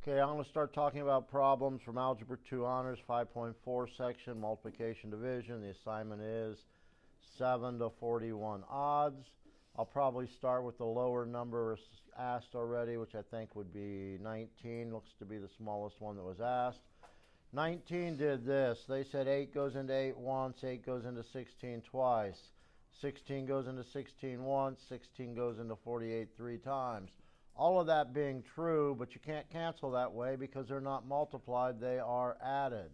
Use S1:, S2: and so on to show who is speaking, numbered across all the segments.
S1: Okay, I'm going to start talking about problems from Algebra 2 Honors 5.4 section, multiplication division. The assignment is 7 to 41 odds. I'll probably start with the lower number asked already, which I think would be 19. Looks to be the smallest one that was asked. 19 did this. They said 8 goes into 8 once, 8 goes into 16 twice. 16 goes into 16 once, 16 goes into 48 three times. All of that being true, but you can't cancel that way because they're not multiplied, they are added.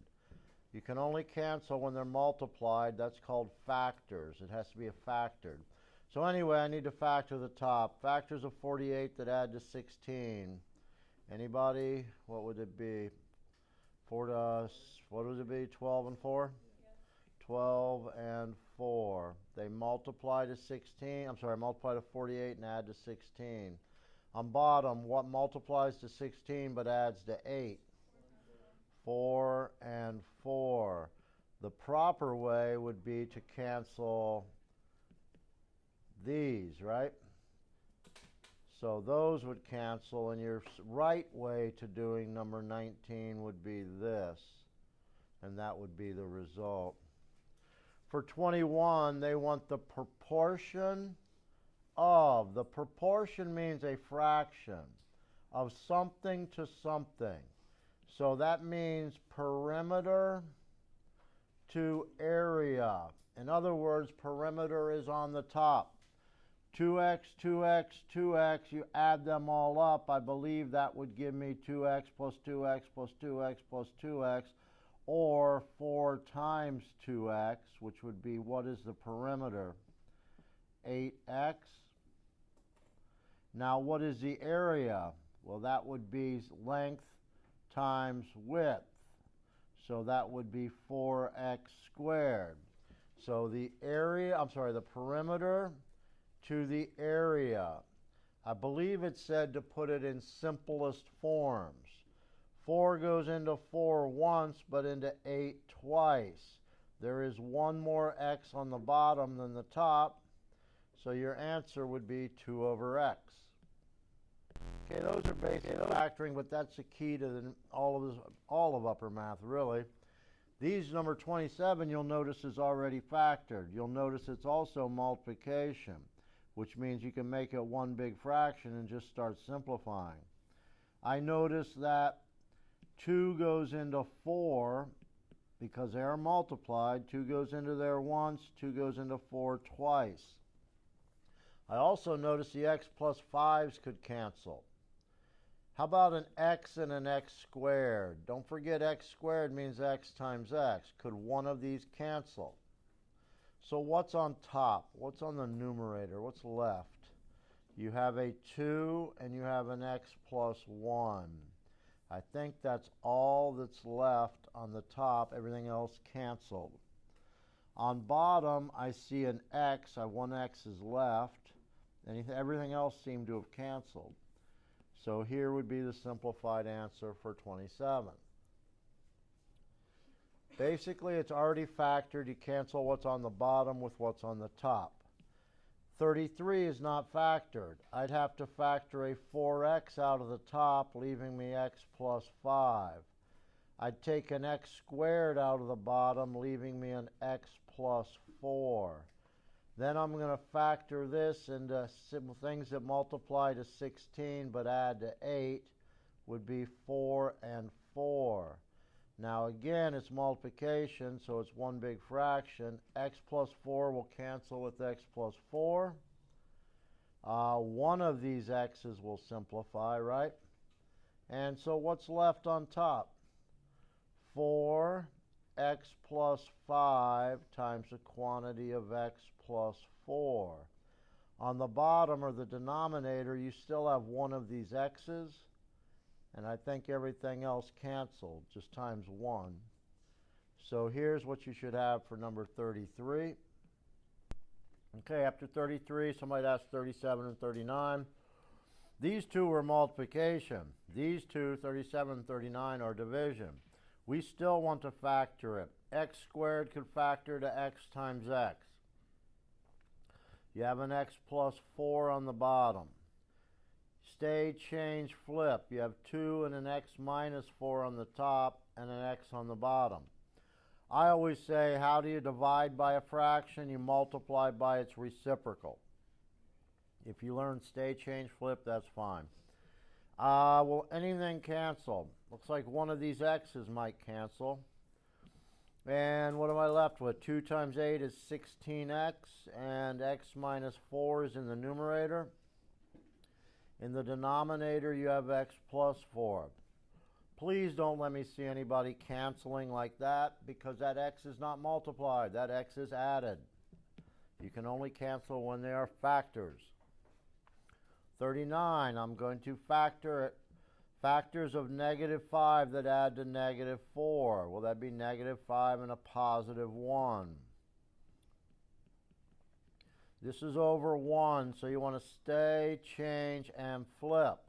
S1: You can only cancel when they're multiplied. That's called factors. It has to be a factored. So anyway, I need to factor the top. Factors of 48 that add to 16. Anybody? What would it be? What would it be? 12 and 4? 12 and 4. They multiply to 16. I'm sorry, multiply to 48 and add to 16. On bottom, what multiplies to 16 but adds to 8? 4 and 4. The proper way would be to cancel these, right? So those would cancel, and your right way to doing number 19 would be this, and that would be the result. For 21, they want the proportion of. The proportion means a fraction of something to something. So that means perimeter to area. In other words, perimeter is on the top. 2x, 2x, 2x, you add them all up. I believe that would give me 2x plus 2x plus 2x plus 2x, or 4 times 2x, which would be, what is the perimeter? 8x. Now, what is the area? Well, that would be length times width. So that would be 4x squared. So the area, the perimeter to the area. I believe it said to put it in simplest forms. 4 goes into 4 once, but into 8 twice. There is one more x on the bottom than the top, so your answer would be 2 over x. Okay, those are basic factoring, but that's the key to all of upper math, really. These, number 27, you'll notice is already factored. You'll notice it's also multiplication, which means you can make it one big fraction and just start simplifying. I notice that 2 goes into 4 because they are multiplied. 2 goes into there once, 2 goes into 4 twice. I also notice the x plus 5s could cancel. How about an x and an x squared? Don't forget x squared means x times x. Could one of these cancel? So what's on top? What's on the numerator? What's left? You have a 2 and you have an x plus 1. I think that's all that's left on the top. Everything else canceled. On bottom, I see an x. One x is left. Everything else seemed to have canceled. So here would be the simplified answer for 27. Basically, it's already factored. You cancel what's on the bottom with what's on the top. 33 is not factored. I'd have to factor a 4x out of the top, leaving me x plus 5. I'd take an x squared out of the bottom, leaving me an x plus 4. Then I'm going to factor this into things that multiply to 16 but add to 8 would be 4 and 4. Now again, it's multiplication, so it's one big fraction. X plus 4 will cancel with x plus 4. One of these x's will simplify, right? And so what's left on top? 4x plus 5 times the quantity of x plus 4. On the bottom, or the denominator, you still have one of these x's, and I think everything else canceled, just times 1. So here's what you should have for number 33. Okay, after 33, somebody asked 37 and 39. These two were multiplication. These two, 37 and 39, are division. We still want to factor it. X squared could factor to x times x. You have an x plus 4 on the bottom. Stay, change, flip. You have 2 and an x minus 4 on the top and an x on the bottom. I always say, how do you divide by a fraction? You multiply by its reciprocal. If you learn stay, change, flip, that's fine. Will anything cancel? Looks like one of these x's might cancel. And what am I left with? 2 times 8 is 16x, and x minus 4 is in the numerator. In the denominator, you have x plus 4. Please don't let me see anybody canceling like that, because that x is not multiplied. That x is added. You can only cancel when they are factors. 39, I'm going to factor it. Factors of -5 that add to -4. Well, that'd be -5 and a +1. This is over 1, so you want to stay, change, and flip.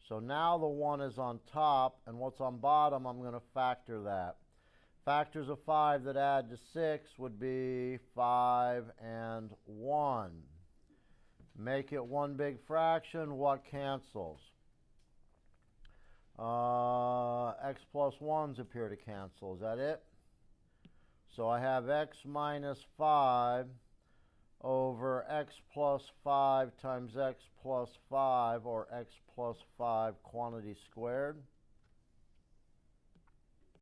S1: So now the 1 is on top, and what's on bottom, I'm going to factor that. Factors of 5 that add to 6 would be 5 and 1. Make it one big fraction. What cancels? X plus 1s appear to cancel. Is that it? So I have x minus 5 over x plus 5 times x plus 5, or x plus 5 quantity squared.